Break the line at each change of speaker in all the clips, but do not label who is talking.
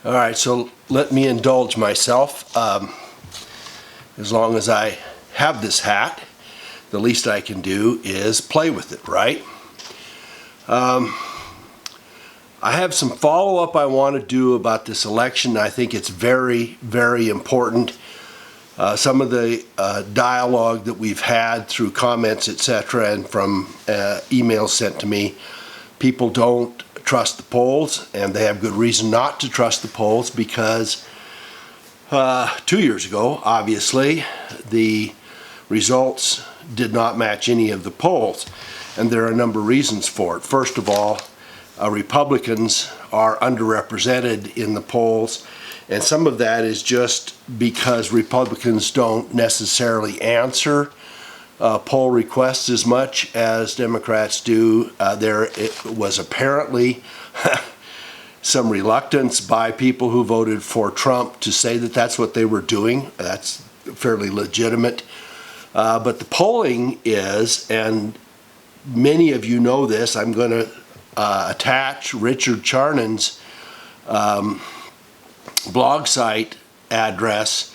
All right, so let me indulge myself. As long as I have this hat, the least I can do is play with it, right? I have some follow-up I want to do about this election. I think it's very, very important. Some of the dialogue that we've had through comments, etc., and from emails sent to me, people don't trust the polls, and they have good reason not to trust the polls because 2 years ago, obviously, the results did not match any of the polls, and there are a number of reasons for it. First of all, Republicans are underrepresented in the polls, and some of that is just because Republicans don't necessarily answer poll requests as much as Democrats do. There was apparently some reluctance by people who voted for Trump to say that that's what they were doing. That's fairly legitimate. But the polling is, and many of you know this, I'm going to attach Richard Charnan's blog site address,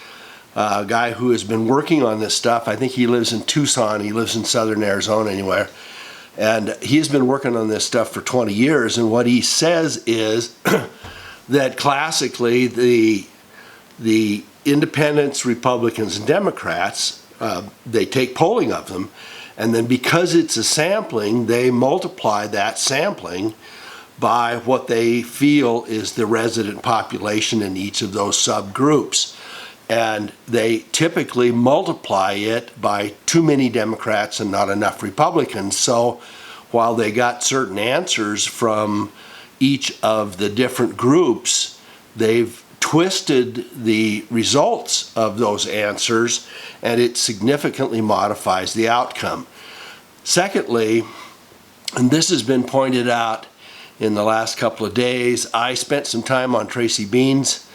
a guy who has been working on this stuff. I think he lives in Tucson. He lives in southern Arizona anywhere. And he's been working on this stuff for 20 years. And what he says is that classically the independents, Republicans, and Democrats, they take polling of them. And then because it's a sampling, they multiply that sampling by what they feel is the resident population in each of those subgroups. And they typically multiply it by too many Democrats and not enough Republicans. So while they got certain answers from each of the different groups, they've twisted the results of those answers, and it significantly modifies the outcome. Secondly, and this has been pointed out in the last couple of days, I spent some time on Tracy Bean's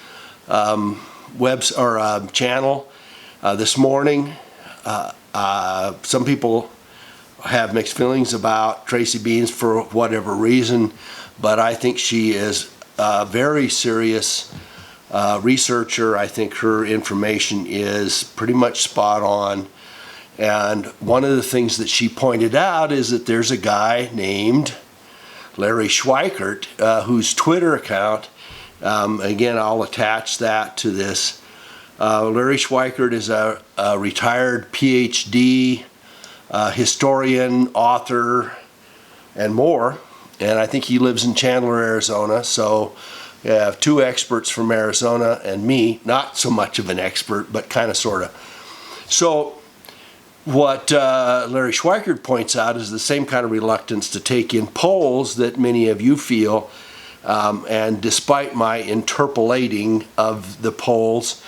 channel this morning. Some people have mixed feelings about Tracy Beans for whatever reason, but I think she is a very serious researcher. I think her information is pretty much spot on. And one of the things that she pointed out is that there's a guy named Larry Schweikert, whose Twitter account, again, I'll attach that to this. Larry Schweikert is a retired PhD historian, author, and more. And I think he lives in Chandler, Arizona. So you have two experts from Arizona and me, not so much of an expert, but kind of, sort of. So what Larry Schweikert points out is the same kind of reluctance to take in polls that many of you feel. And despite my interpolating of the polls,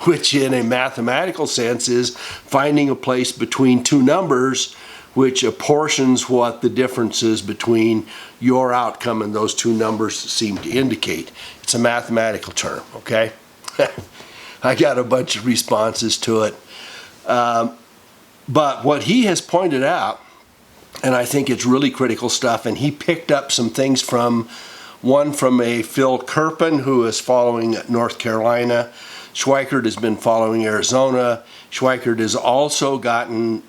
which in a mathematical sense is finding a place between two numbers, which apportions what the differences between your outcome and those two numbers seem to indicate. It's a mathematical term, okay? I got a bunch of responses to it. But what he has pointed out, and I think it's really critical stuff, and he picked up some things from one from a Phil Kerpen, who is following North Carolina. Schweikert has been following Arizona. Schweikert has also gotten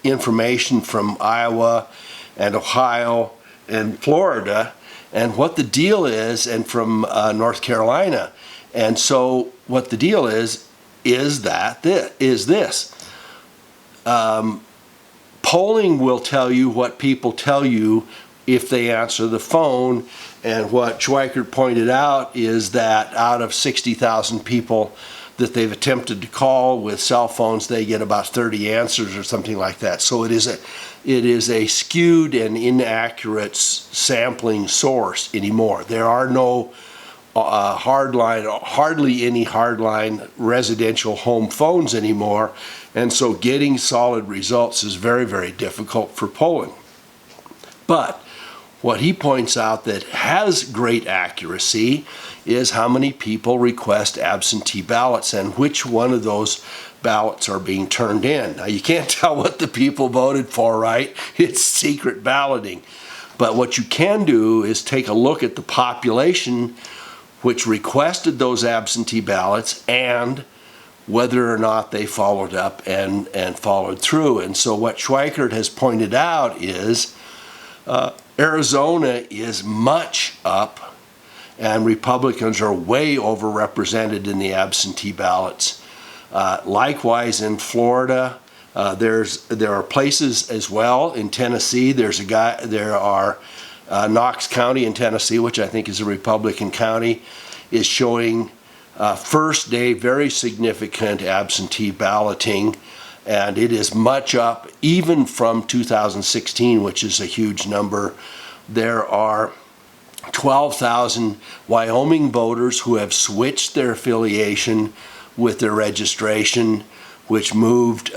information from Iowa and Ohio and Florida, and what the deal is, and from North Carolina. And so what the deal is this. Polling will tell you what people tell you if they answer the phone, and what Schweikert pointed out is that out of 60,000 people that they've attempted to call with cell phones, they get about 30 answers or something like that. So it is a skewed and inaccurate sampling source anymore. There are no hardly any hardline residential home phones anymore, and so getting solid results is very, very difficult for polling. But what he points out that has great accuracy is how many people request absentee ballots and which one of those ballots are being turned in. Now, you can't tell what the people voted for, right? It's secret balloting. But what you can do is take a look at the population which requested those absentee ballots, and whether or not they followed up and followed through. And so what Schweikert has pointed out is Arizona is much up, and Republicans are way overrepresented in the absentee ballots. Likewise in Florida, there are places as well. In Tennessee, there are Knox County in Tennessee, which I think is a Republican county, is showing first day very significant absentee balloting, and it is much up even from 2016, which is a huge number. There are 12,000 Wyoming voters who have switched their affiliation with their registration, which moved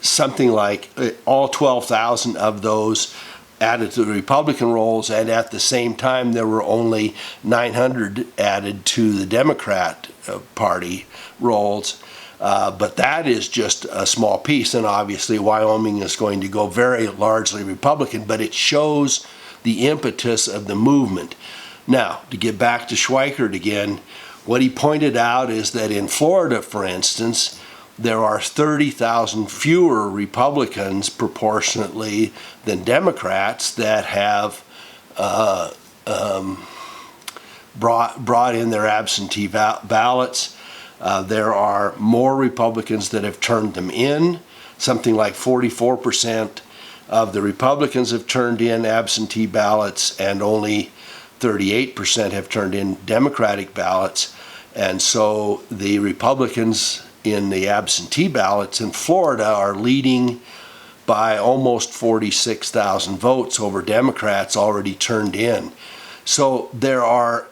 something like all 12,000 of those added to the Republican rolls, and at the same time there were only 900 added to the Democrat Party rolls. But that is just a small piece, and obviously Wyoming is going to go very largely Republican, but it shows the impetus of the movement. Now, to get back to Schweikert again, what he pointed out is that in Florida, for instance, there are 30,000 fewer Republicans proportionately than Democrats that have brought in their absentee ballots. There are more Republicans that have turned them in. Something like 44% of the Republicans have turned in absentee ballots, and only 38% have turned in Democratic ballots. And so the Republicans in the absentee ballots in Florida are leading by almost 46,000 votes over Democrats already turned in. So there are,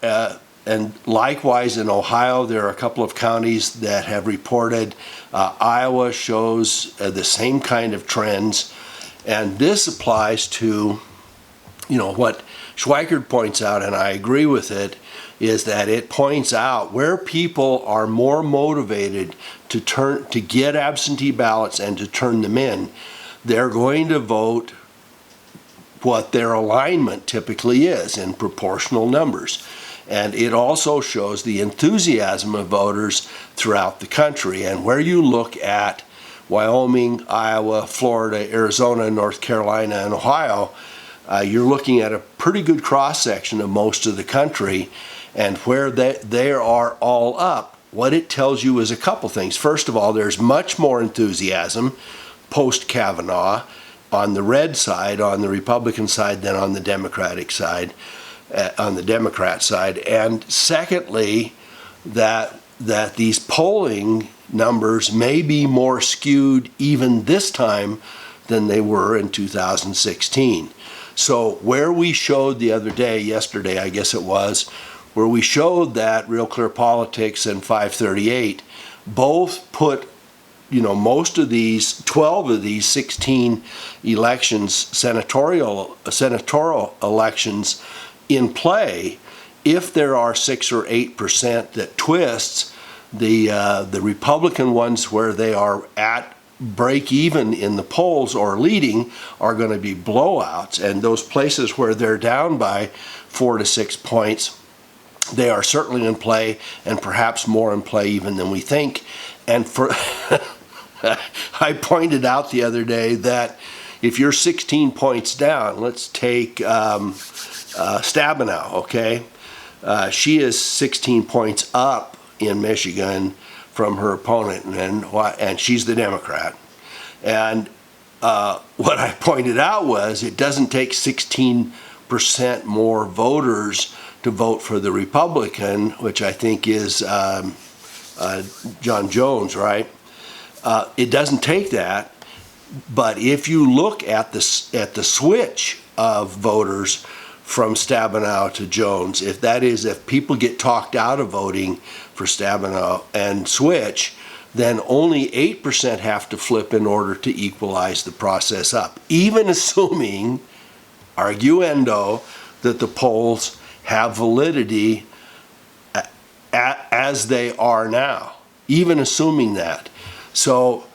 and likewise in Ohio, there are a couple of counties that have reported. Iowa shows the same kind of trends. And this applies to, what Schweikert points out, and I agree with it, is that it points out where people are more motivated to get absentee ballots and to turn them in, they're going to vote what their alignment typically is in proportional numbers. And it also shows the enthusiasm of voters throughout the country. And where you look at Wyoming, Iowa, Florida, Arizona, North Carolina, and Ohio, you're looking at a pretty good cross-section of most of the country. And where they are all up, what it tells you is a couple things. First of all, there's much more enthusiasm post-Kavanaugh on the red side, on the Republican side, than on the Democratic side, on the Democrat side. And secondly, that these polling numbers may be more skewed even this time than they were in 2016. So where we showed the other day, yesterday I guess it was, where we showed that Real Clear Politics and 538 both put, most of these, 12 of these 16 elections, senatorial elections in play, if there are 6 or 8% that twists, the Republican ones where they are at break even in the polls or leading are going to be blowouts, and those places where they're down by 4 to 6 points, they are certainly in play, and perhaps more in play even than we think. And for I pointed out the other day that if you're 16 points down, let's take Stabenow, okay? She is 16 points up in Michigan from her opponent, and she's the Democrat. And what I pointed out was it doesn't take 16% more voters to vote for the Republican, which I think is John Jones, right? It doesn't take that, but if you look at the switch of voters from Stabenow to Jones, if people get talked out of voting for Stabenow and switch, then only 8% have to flip in order to equalize the process up, even assuming, arguendo, that the polls have validity as they are now, even assuming that. So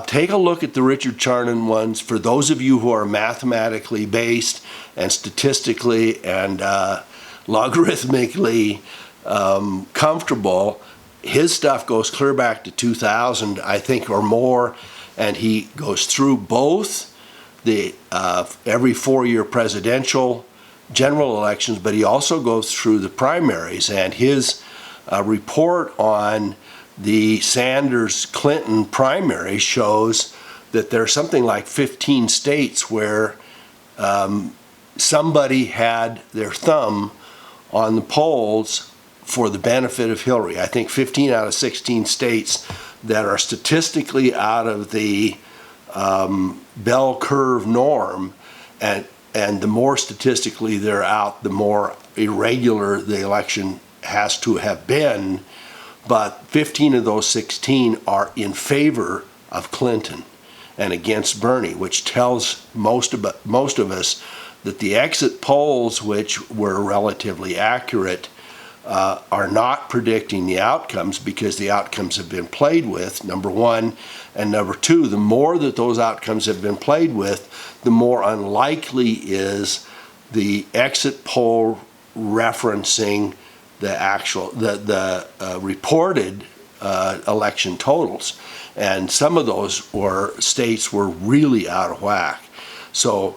take a look at the Richard Charnon ones. For those of you who are mathematically based and statistically and logarithmically comfortable. His stuff goes clear back to 2000, I think, or more, and he goes through both the every 4-year presidential general elections, but he also goes through the primaries. And his report on the Sanders-Clinton primary shows that there's something like 15 states where somebody had their thumb on the polls for the benefit of Hillary. I think 15 out of 16 states that are statistically out of the bell curve norm, and the more statistically they're out, the more irregular the election has to have been. But 15 of those 16 are in favor of Clinton and against Bernie, which tells most of us that the exit polls, which were relatively accurate, are not predicting the outcomes, because the outcomes have been played with, number one. And number two, the more that those outcomes have been played with, the more unlikely is the exit poll referencing the reported election totals. And some of those states were really out of whack. So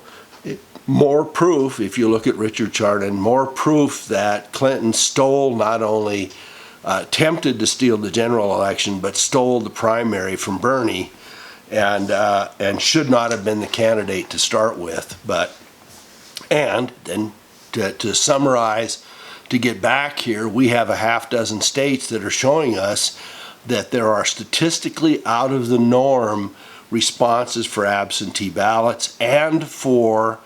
more proof, if you look at Richard Charnon, more proof that Clinton stole, not only attempted to steal the general election, but stole the primary from Bernie, and should not have been the candidate to start with. And then to summarize, to get back here, we have a half dozen states that are showing us that there are statistically out of the norm responses for absentee ballots and for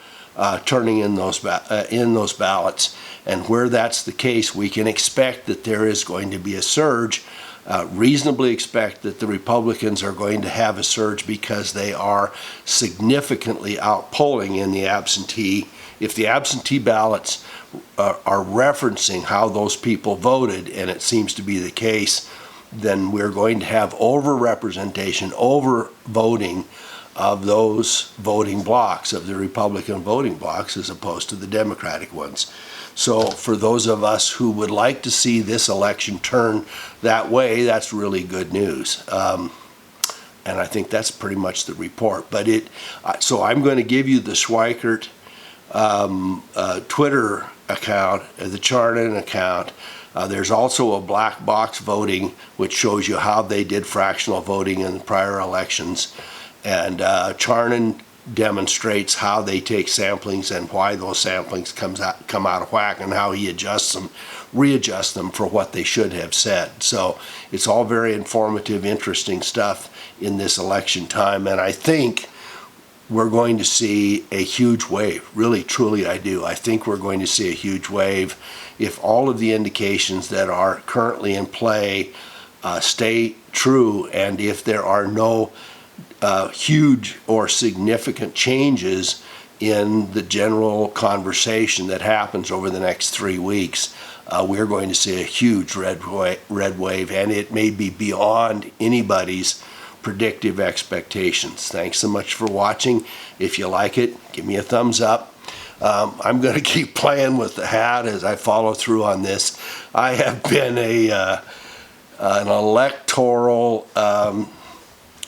turning in those ballots. And where that's the case, we can expect that there is going to be a surge, reasonably expect that the Republicans are going to have a surge, because they are significantly outpolling in the absentee. If the absentee ballots are referencing how those people voted, and it seems to be the case, then we're going to have overrepresentation, overvoting of those voting blocks, of the Republican voting blocks, as opposed to the Democratic ones. So for those of us who would like to see this election turn that way, that's really good news. And I think that's pretty much the report. But so I'm going to give you the Schweikert Twitter account, the Charnon account. There's also a black box voting, which shows you how they did fractional voting in the prior elections. And Charnon demonstrates how they take samplings and why those samplings come out of whack, and how he readjusts them for what they should have said. So it's all very informative, interesting stuff in this election time. And I think we're going to see a huge wave. Really, truly, I do. I think we're going to see a huge wave if all of the indications that are currently in play stay true, and if there are no huge or significant changes in the general conversation that happens over the next 3 weeks. We're going to see a huge red wave, and it may be beyond anybody's predictive expectations. Thanks so much for watching. If you like it, give me a thumbs up. I'm going to keep playing with the hat as I follow through on this. I have been an electoral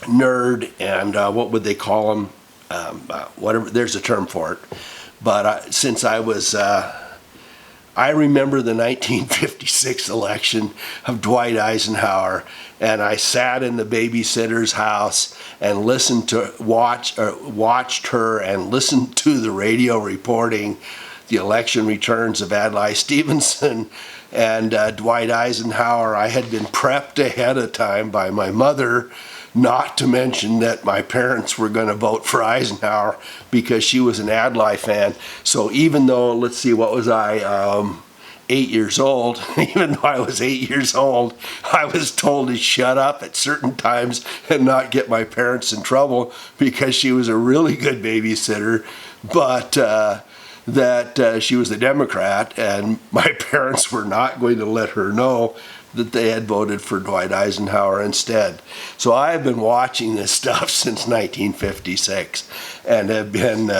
nerd, and what would they call them? Whatever, there's a term for it. But since I was, I remember the 1956 election of Dwight Eisenhower, and I sat in the babysitter's house and watched her and listened to the radio reporting the election returns of Adlai Stevenson and Dwight Eisenhower. I had been prepped ahead of time by my mother, not to mention that my parents were going to vote for Eisenhower because she was an Adlai fan. So even though, let's see, what was I, 8 years old, even though I was 8 years old, I was told to shut up at certain times and not get my parents in trouble because she was a really good babysitter, but that she was a Democrat, and my parents were not going to let her know that they had voted for Dwight Eisenhower instead. So I have been watching this stuff since 1956 and have been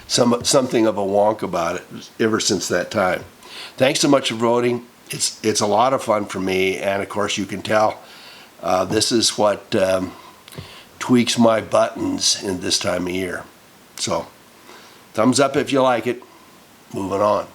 something of a wonk about it ever since that time. thanks so much for voting. It's a lot of fun for me, and of course you can tell this is what tweaks my buttons in this time of year. So thumbs up if you like it. Moving on.